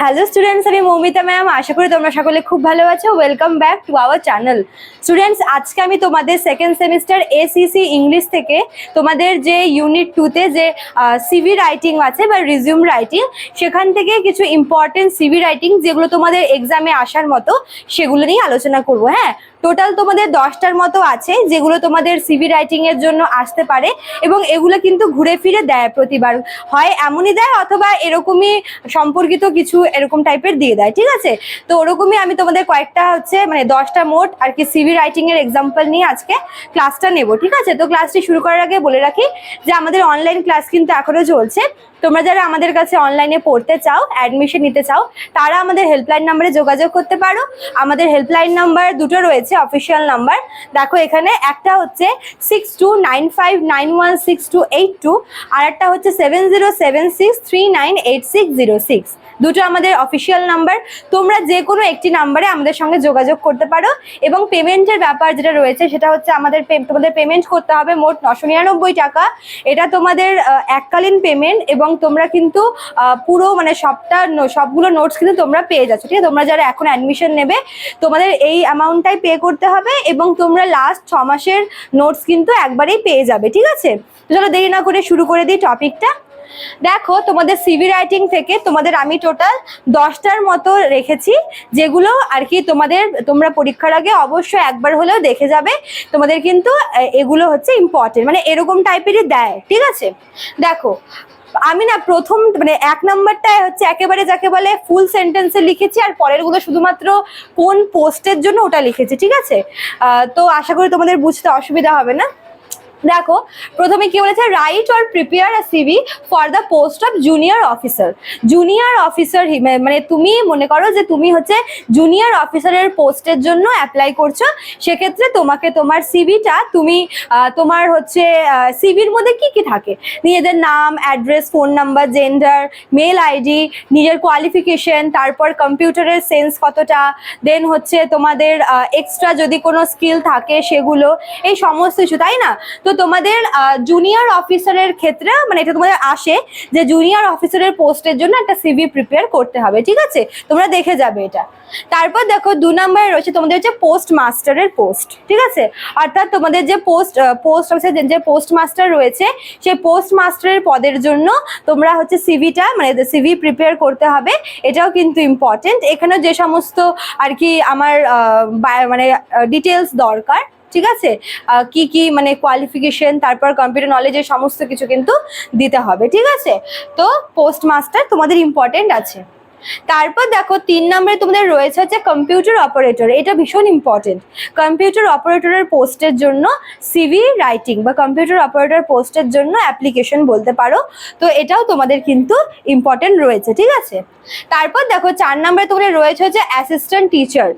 Hello students, আমি Moumita ma'am. আশা করি তোমরা সকলে খুব ভালো আছো। Welcome back to our channel. Students, আজকে আমি তোমাদের সেকেন্ড সেমিস্টার এসিসি ইংলিশ থেকে তোমাদের যে ইউনিট 2তে যে সিভি রাইটিং আছে বা রিজিউম রাইটিং, সেখান থেকে কিছু ইম্পর্টেন্ট সিভি রাইটিং যেগুলো তোমাদের এক্সামে আসার মতো সেগুলো নিয়ে আলোচনা করবো। হ্যাঁ, টোটাল তোমাদের 10টার মতো আছে যেগুলো তোমাদের সিভি রাইটিং এর জন্য আসতে পারে, এবং এগুলো কিন্তু ঘুরে ফিরে দেয় প্রতিবার। হয় এমনই দেয় অথবা এরকমই সম্পর্কিত কিছু এরকম টাইপের দিয়ে দেয়। ঠিক আছে, তো ওরকমই আমি তোমাদের কয়েকটা মানে 10টা মোট আর কি সিভি রাইটিং এর এক্সাম্পল নিয়ে আজকে ক্লাসটা নেব। ঠিক আছে, তো ক্লাসটি শুরু করার আগে বলে রাখি যে আমাদের অনলাইন ক্লাস কিন্তু এখনো চলছে। তোমরা যারা আমাদের কাছে অনলাইনে পড়তে চাও, অ্যাডমিশন নিতে চাও, তারা আমাদের হেল্পলাইন নাম্বারে যোগাযোগ করতে পারো। আমাদের হেল্পলাইন নাম্বার দুটো রয়েছে, অফিসিয়াল নাম্বার। দেখো এখানে একটা হচ্ছে 6295916282, আর একটা হচ্ছে 7076398606। দুটো আমাদের অফিসিয়াল নাম্বার। তোমরা যে কোনো একটি নাম্বারে আমাদের সঙ্গে যোগাযোগ করতে পারো। এবং পেমেন্টের ব্যাপার যেটা রয়েছে সেটা হচ্ছে তোমাদের পেমেন্ট করতে হবে মোট 999 টাকা। এটা তোমাদের এককালীন পেমেন্ট, এবং তোমরা কিন্তু পুরো মানে সবগুলো নোটস কিন্তু তোমরা পেয়ে যাচ্ছ। ঠিক আছে, তোমরা যারা এখন অ্যাডমিশন নেবে তোমাদের এই অ্যামাউন্টটাই পে করতে হবে, এবং তোমরা লাস্ট 6 মাসের নোটস কিন্তু একবারেই পেয়ে যাবে। ঠিক আছে, চলো দেরি না করে শুরু করে দিই টপিকটা। দেখো, তোমাদের সিভি রাইটিং থেকে তোমাদের আমি টোটাল 10টার মতো রেখেছি, যেগুলো আর কি তোমরা পরীক্ষার আগে অবশ্যই একবার হলেও দেখে যাবে। তোমাদের কিন্তু এগুলো হচ্ছে ইম্পর্টেন্ট, মানে এরকম টাইপেরই দেয়। ঠিক আছে, দেখো আমি না প্রথম মানে 1 নাম্বারটায় হচ্ছে একেবারে যাকে বলে ফুল সেন্টেন্সে লিখেছি, আর পরের গুলো শুধুমাত্র কোন পোস্টের জন্য ওটা লিখেছি। ঠিক আছে, তো আশা করি তোমাদের বুঝতে অসুবিধা হবে না। দেখো প্রথমে কি বলেছে, right or prepare a CV for the post of junior officer. Junior officer মানে তুমি মনে করো যে তুমি হচ্ছে জুনিয়র অফিসারের পোস্টের জন্য অ্যাপ্লাই করছো। সেক্ষেত্রে তোমাকে তোমার সিভিটা তোমার হচ্ছে সিভির মধ্যে কি কি থাকে, নিজেদের নাম, address, phone number, gender, mail ID, নিজের কোয়ালিফিকেশন, তারপর কম্পিউটারের সেন্স কতটা, দেন হচ্ছে তোমাদের এক্সট্রা যদি কোনো স্কিল থাকে সেগুলো, এই সমস্ত কিছু, তাই না? তো তোমাদের জুনিয়র অফিসারের ক্ষেত্রে মানে এটা তোমাদের আসে যে জুনিয়র অফিসারের পোস্টের জন্য একটা সিভি প্রিপেয়ার করতে হবে। ঠিক আছে, তোমরা দেখে যাবে এটা। তারপর দেখো 2 নম্বরে রয়েছে তোমাদের হচ্ছে পোস্ট মাস্টারের পোস্ট। ঠিক আছে, অর্থাৎ তোমাদের যে পোস্ট অফিসের যে পোস্ট মাস্টার রয়েছে সেই পোস্ট মাস্টারের পদের জন্য তোমরা হচ্ছে সিভিটা মানে সিভি প্রিপেয়ার করতে হবে। এটাও কিন্তু ইম্পর্টেন্ট। এখানে যে সমস্ত আর কি আমার মানে ডিটেলস দরকার, ঠিক আছে, কি কি মানে কোয়ালিফিকেশন, তারপর কম্পিউটার নলেজের সমস্ত কিছু কিন্তু দিতে হবে। ঠিক আছে, তো পোস্ট মাস্টার তোমাদের ইম্পর্টেন্ট আছে। তারপর দেখো 3 নম্বরে তোমাদের রয়েছে হচ্ছে কম্পিউটার অপারেটর। এটা ভীষণ ইম্পর্টেন্ট। কম্পিউটার অপারেটরের পোস্টের জন্য সিভি রাইটিং বা কম্পিউটার অপারেটর পোস্টের জন্য অ্যাপ্লিকেশন বলতে পারো। তো এটাও তোমাদের কিন্তু ইম্পর্টেন্ট রয়েছে। ঠিক আছে, তারপর দেখো 4 নম্বরে তোমাদের রয়েছে হচ্ছে অ্যাসিস্ট্যান্ট টিচার।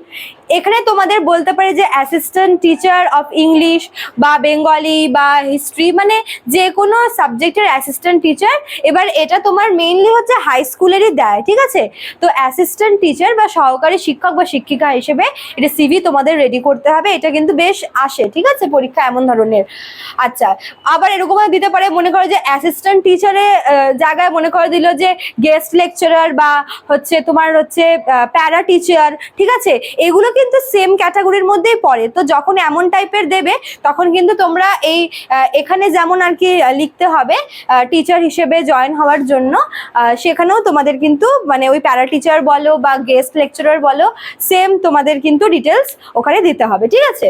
এখানে তোমাদের বলতে পারে যে অ্যাসিস্ট্যান্ট টিচার অফ ইংলিশ বা বেঙ্গলি বা হিস্ট্রি, মানে যে কোনো সাবজেক্টের অ্যাসিস্ট্যান্ট টিচার। এবার এটা তোমার মেইনলি হচ্ছে হাই স্কুলেরই দেয়। ঠিক আছে, তো অ্যাসিস্ট্যান্ট টিচার বা সহকারী শিক্ষক বা শিক্ষিকা হিসেবে এটা সিভি তোমাদের রেডি করতে হবে। এটা কিন্তু বেশ আসে। ঠিক আছে, পরীক্ষা এমন ধরনের। আচ্ছা, আবার এরকম দিতে পারে, মনে করো যে অ্যাসিস্ট্যান্ট টিচারের জায়গায় মনে করে দিল যে গেস্ট লেকচারার বা হচ্ছে তোমার হচ্ছে প্যারা টিচার। ঠিক আছে, এগুলো কিন্তু সেম ক্যাটাগরির মধ্যেই পড়ে। তো যখন এমন টাইপের দেবে তখন কিন্তু তোমরা এখানে যেমন আর কি লিখতে হবে টিচার হিসেবে জয়েন হওয়ার জন্য, সেখানেও তোমাদের কিন্তু মানে ওই প্যারা টিচার বলো বা গেস্ট লেকচারার বলো, সেম তোমাদের কিন্তু ডিটেলস ওখানে দিতে হবে। ঠিক আছে,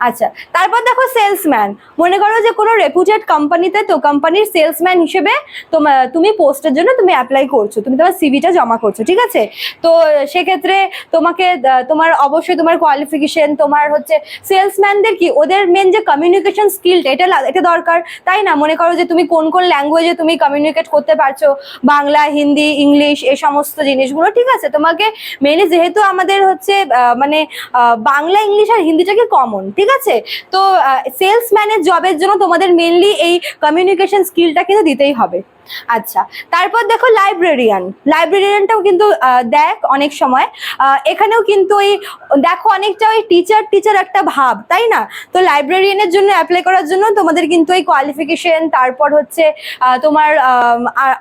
আচ্ছা, তারপর দেখো সেলসম্যান। মনে করো যে কোনো রেপুটেড কোম্পানিতে, তো কোম্পানির সেলসম্যান হিসেবে তুমি পোস্টের জন্য তুমি অ্যাপ্লাই করছো, তুমি তোমার সিভিটা জমা করছো। ঠিক আছে, তো সেক্ষেত্রে তোমাকে তোমার অবশ্যই তোমার কোয়ালিফিকেশন, তোমার হচ্ছে সেলসম্যানদের কি ওদের মেন যে কমিউনিকেশন স্কিলটা এটা দরকার, তাই না? মনে করো যে তুমি কোন কোন ল্যাঙ্গুয়েজে তুমি কমিউনিকেট করতে পারছো, বাংলা, হিন্দি, ইংলিশ, এই সমস্ত জিনিসগুলো। ঠিক আছে, তোমাকে মেনলি যেহেতু আমাদের হচ্ছে মানে বাংলা, ইংলিশ আর হিন্দিটাকে কমন। ঠিক আছে, তো সেলসম্যানের জবের জন্য তোমাদের মেনলি এই কমিউনিকেশন স্কিলটা কিন্তু দিতেই হবে। আচ্ছা, তারপর দেখো লাইব্রেরিয়ানটাও কিন্তু দেখ অনেক সময় এখানেও কিন্তু ওই দেখো অনেকটা ওই টিচার একটা ভাব, তাই না? তো লাইব্রেরিয়ানের জন্য অ্যাপ্লাই করার জন্য তোমাদের কিন্তু এই কোয়ালিফিকেশন, তারপর হচ্ছে তোমার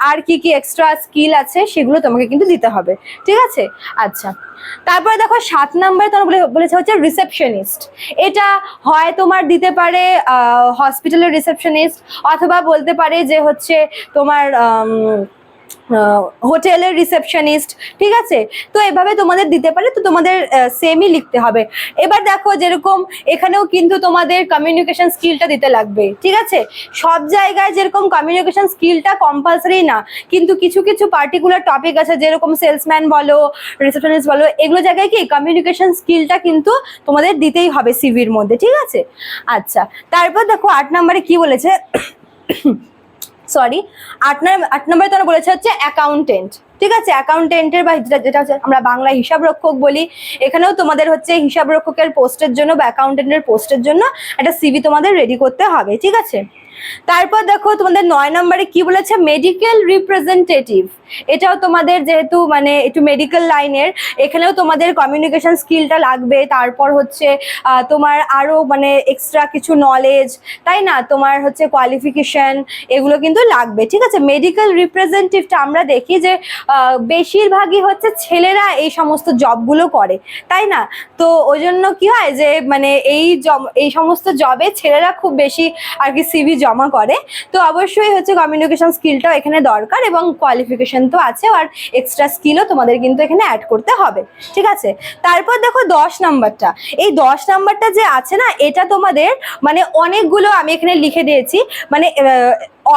আর কি কি এক্সট্রা স্কিল আছে সেগুলো তোমাকে কিন্তু দিতে হবে, ঠিক আছে? আচ্ছা, তারপরে দেখো 7 নম্বরে তোমার বলেছে হচ্ছে রিসেপশনিস্ট। এটা হয় তোমার দিতে পারে হসপিটালের রিসেপশনিস্ট, অথবা বলতে পারে যে হচ্ছে তোমার হোটেলের রিসেপশনিস্ট, ঠিক আছে? তো এভাবে তোমাদের দিতে পারে, তো তোমাদের সেমই লিখতে হবে। এবার দেখো যেরকম এখানেও কিন্তু তোমাদের কমিউনিকেশন স্কিলটা দিতে লাগবে, ঠিক আছে? সব জায়গায় যেরকম কমিউনিকেশন স্কিলটা কম্পালসারি না, কিন্তু কিছু কিছু পার্টিকুলার টপিক আছে, যেরকম সেলসম্যান বলো, রিসেপশনিস্ট বলো, এগুলো জায়গায় কি কমিউনিকেশন স্কিলটা কিন্তু তোমাদের দিতেই হবে সিভির মধ্যে, ঠিক আছে? আচ্ছা, তারপর দেখো 8 নম্বরে কি বলেছে, সরি, 8 নম্বরে তোরা বলেছে হচ্ছে অ্যাকাউন্টেন্ট, ঠিক আছে? অ্যাকাউন্টেন্টের বা যেটা হচ্ছে আমরা বাংলা হিসাব রক্ষক বলি, এখানেও তোমাদের হচ্ছে হিসাব রক্ষকের পোস্টের জন্য বা অ্যাকাউন্টেন্টের পোস্টের জন্য একটা সিভি তোমাদের রেডি করতে হবে, ঠিক আছে? তারপর দেখো তোমাদের 9 নম্বরে কি বলেছে, মেডিকেল রিপ্রেজেন্টেটিভ। এটাও তোমাদের যেহেতু মানে একটু মেডিকেল লাইনের, এখানেও তোমাদের কমিউনিকেশন স্কিলটা লাগবে, তারপর হচ্ছে তোমার আরো মানে এক্সট্রা কিছু নলেজ, তাই না? তোমার হচ্ছে কোয়ালিফিকেশন, এগুলো কিন্তু লাগবে, ঠিক আছে? মেডিকেল রিপ্রেজেন্টেটিভটা আমরা দেখি যে বেশিরভাগই হচ্ছে ছেলেরা এই সমস্ত জবগুলো করে, তাই না? তো ওই জন্য কি হয় যে মানে এই সমস্ত জবে ছেলেরা খুব বেশি আর কি সিভি জমা করে। তো অবশ্যই হচ্ছে কমিউনিকেশন স্কিলটাও এখানে দরকার, এবং কোয়ালিফিকেশন তো আছে, আর এক্সট্রা স্কিলও তোমাদের কিন্তু এখানে অ্যাড করতে হবে, ঠিক আছে? তারপর দেখো 10 নাম্বারটা, এই 10 নাম্বারটা যে আছে না, এটা তোমাদের মানে অনেকগুলো আমি এখানে লিখে দিয়েছি, মানে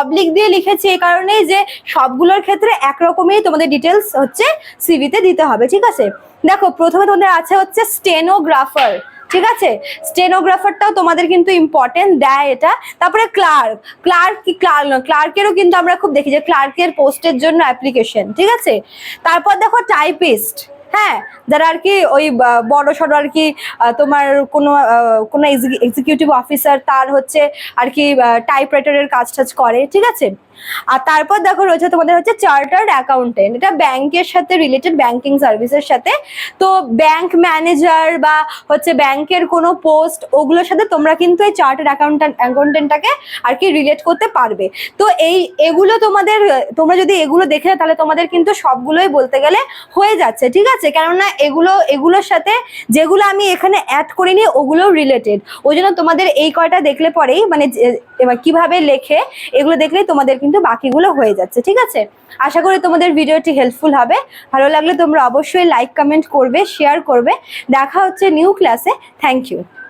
অবলিক দিয়ে লিখেছি এই কারণেই যে সবগুলোর ক্ষেত্রে একরকমই তোমাদের ডিটেলস হচ্ছে সিভিতে দিতে হবে, ঠিক আছে? দেখো প্রথমে তোমাদের আছে হচ্ছে স্টেনোগ্রাফার, ঠিক আছে? স্টেনোগ্রাফারটাও তোমাদের কিন্তু ইম্পর্টেন্ট দেয় এটা। তারপরে ক্লার্কেরও কিন্তু আমরা খুব দেখি যে ক্লার্কের পোস্টের জন্য অ্যাপ্লিকেশন, ঠিক আছে? তারপর দেখো টাইপিস্ট, হ্যাঁ, যারা আর কি ওই বড় সড়ো আর কি তোমার কোনো এক্সিকিউটিভ অফিসার তার হচ্ছে আর কি টাইপরাইটারের কাজ করে, ঠিক আছে? আর তারপর দেখো রয়েছে তোমাদের হচ্ছে চার্টার্ড অ্যাকাউন্টেন্ট, এটা ব্যাংকের সাথে রিলেটেড, ব্যাংকিং সার্ভিসের সাথে। তো ব্যাংক ম্যানেজার বা হচ্ছে ব্যাংকের কোনো পোস্ট, ওগুলোর সাথে তোমরা কিন্তু এই চার্টার্ড অ্যাকাউন্টেন্টটাকে আর কি রিলেট করতে পারবে। তো এগুলো তোমরা যদি এগুলো দেখে তাহলে তোমাদের কিন্তু সবগুলোই বলতে গেলে হয়ে যাচ্ছে, ঠিক আছে? কেননা এগুলোর সাথে যেগুলো আমি এখানে অ্যাড করিনি ওগুলো রিলেটেড, ওই জন্য তোমাদের এই কয়টা দেখলে পরেই মানে এবার কিভাবে লেখে এগুলো দেখলেই তোমাদের কিন্তু বাকিগুলো হয়ে যাচ্ছে, ঠিক আছে? আশা করি তোমাদের ভিডিওটি হেল্পফুল হবে। ভালো লাগলে তোমরা অবশ্যই লাইক কমেন্ট করবে, শেয়ার করবে। দেখা হচ্ছে নিউ ক্লাসে। Thank you.